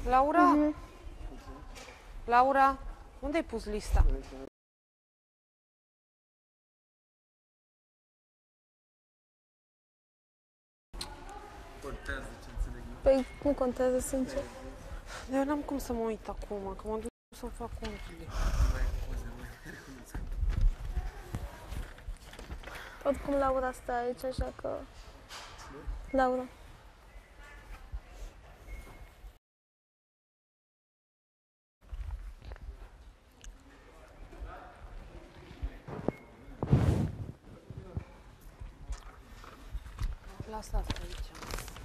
Laura? Laura? Unde ai pus lista? Contează ce înțeleg eu. Păi nu contează, sincer. Eu n-am cum să mă uit acum, că m-am dus să-mi fac conturile. Mai poze, mai recunosc. Oricum Laura stă aici, așa că... Laura. Lasă asta aici.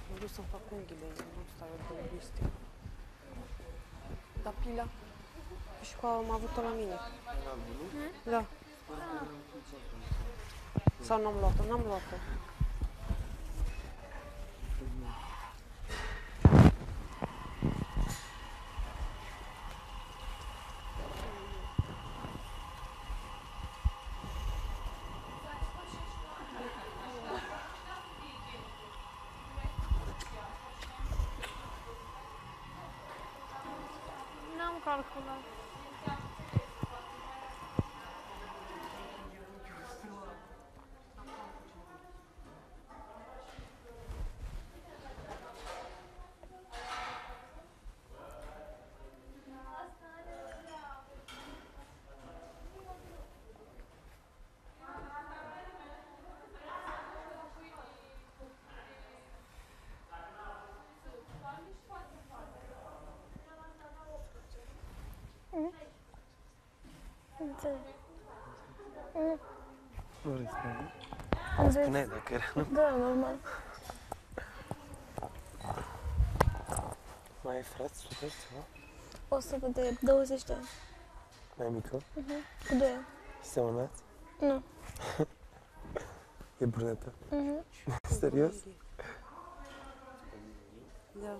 M-am dus să-mi fac unghiile, nu stau eu pe listă. Dar pila? Și cu am avut-o la mine. Da. Sau n-am luat-o? N-am luat-o. N-am calculat. Înțeleg. Nu răspunde. Am zis. Spune dacă era, nu? Da, normal. Mai ai frați, sutezi ceva? O să văd de 20 de ani. Mai mică? Cu 2 ani. Semănați? Nu. E brunetă. Mhm. Serios? Da.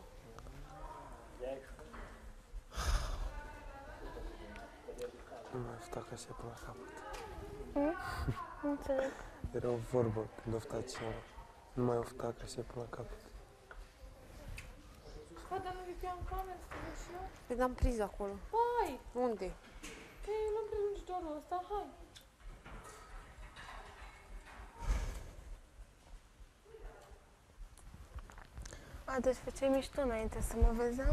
Nu mai ofta ca așa până la capăt. Înțeleg. Era o vorbă când ofta cineva. Nu mai ofta ca așa până la capăt. Dar nu uite, am cameră, să și eu. Păi n-am prins acolo. Hai! Unde? Păi l-am prelungitorul ăsta, hai! A, deci făceai mișto înainte să mă vezi, da?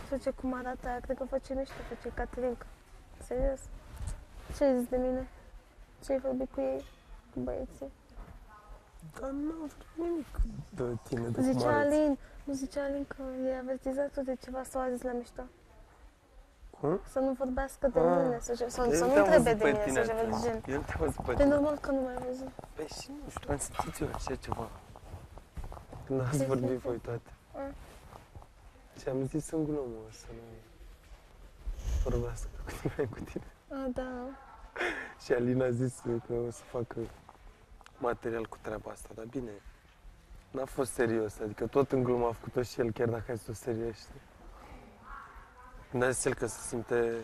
Face cum arată aia, cred că face mișto, face Caterinca. Serios. Ce ai zis de mine? Ce ai vorbit cu ei? Cu băieții? Dar nu am vorbit nimic de tine, de cum Zicea arăți. Alin, nu zicea Alin că e avertizat de ceva sau a zis la mișto? Cum? Să nu vorbească de Ah. mine, să nu El te-a întrebe văzut de pe mine, tine să ceva de atunci. gen. El te-a văzut pe Păi tine. normal că nu m-ai văzut. Păi și nu știu, am simțit eu așa ceva. Când ați Ce vorbit simți? voi toate. Ah. Și am zis în glumă să nu vorbească cu tine. A, da. Și Alina a zis că o să facă material cu treaba asta, dar bine, n-a fost serios, adică tot în glumă a făcut-o și el, chiar dacă a zis-o serios, știi? Când a zis el că se simte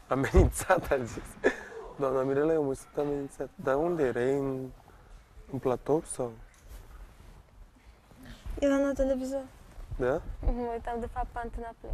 amenințat, a zis. Doamna Mirela, eu mă simt amenințat. Dar unde era? E în platou sau? Era la televizor. Da? Mă uitam de fapt pe Antena Play.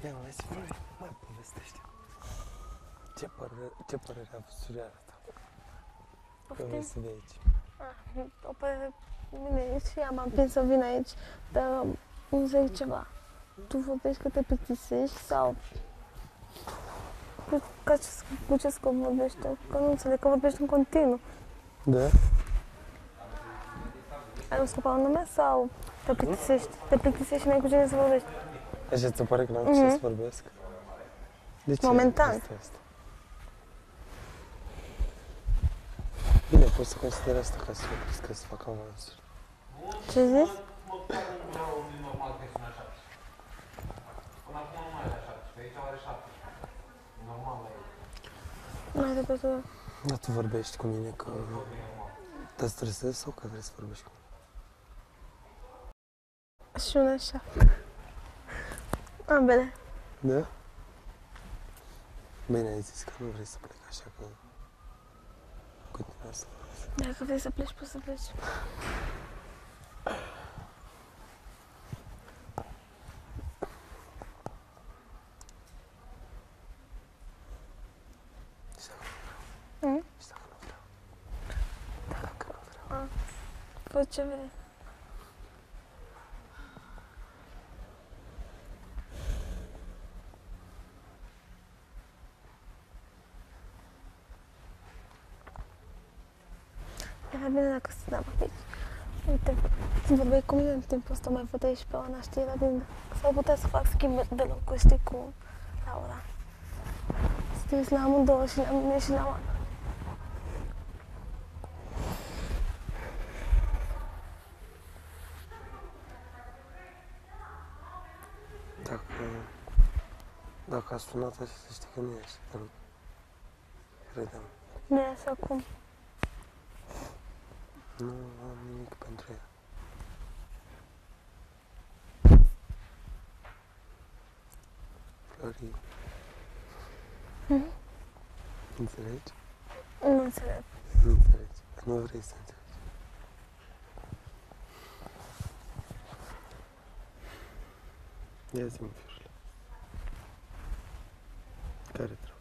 Ia, mai zi, Flori, mai povestește. Ce părere a avut surioara ta? Că Poftim? vrei să vii aici. O părere bine, și ea m-a împins să vin aici, dar nu zic ceva. Tu vorbești că te plictisești sau cu ce scop vorbești tu? Că nu înțeleg, că vorbești în continuu. Da? Ai un scop al nume sau te plictisești? Te plictisești și n-ai cu cine să vorbești? Așa ți se pare că n-am cu ce să vorbesc? De ce? Momentan. Asta. Bine, poți să consideri asta ca să crezi că să fac avansuri. Ce zici? Mai repede. Dar tu vorbești cu mine că te stresezi sau că vrei să vorbești cu mine? Și una așa. Ambele. Da? Bine ai zis că nu vrei să plec, așa că continua să vorbesc. Dacă vrei să pleci, poți să pleci. Și dacă nu vreau? Mhm. Și dacă nu vreau? Dacă nu vreau? Fă ce vrei. Era bine dacă stăteam aici. Uite, când vorbeai cu mine în timpul ăsta, mai vedeai și pe Oana, știi, era bine. S-ar putea să fac schimb de locuri, știi, cu Laura. Să te uiți la amândouă, și la mine și la Oana. Dacă a sunat așa, să știi că nu ești, dar nu credeam. Nu e așa cum. Nu am nimic pentru ea. Flori. Înțelegi? Nu înțeleg. Nu înțelegi. Nu vrei să înțelegi. Ia zi-mi, fiule. Care trebuie?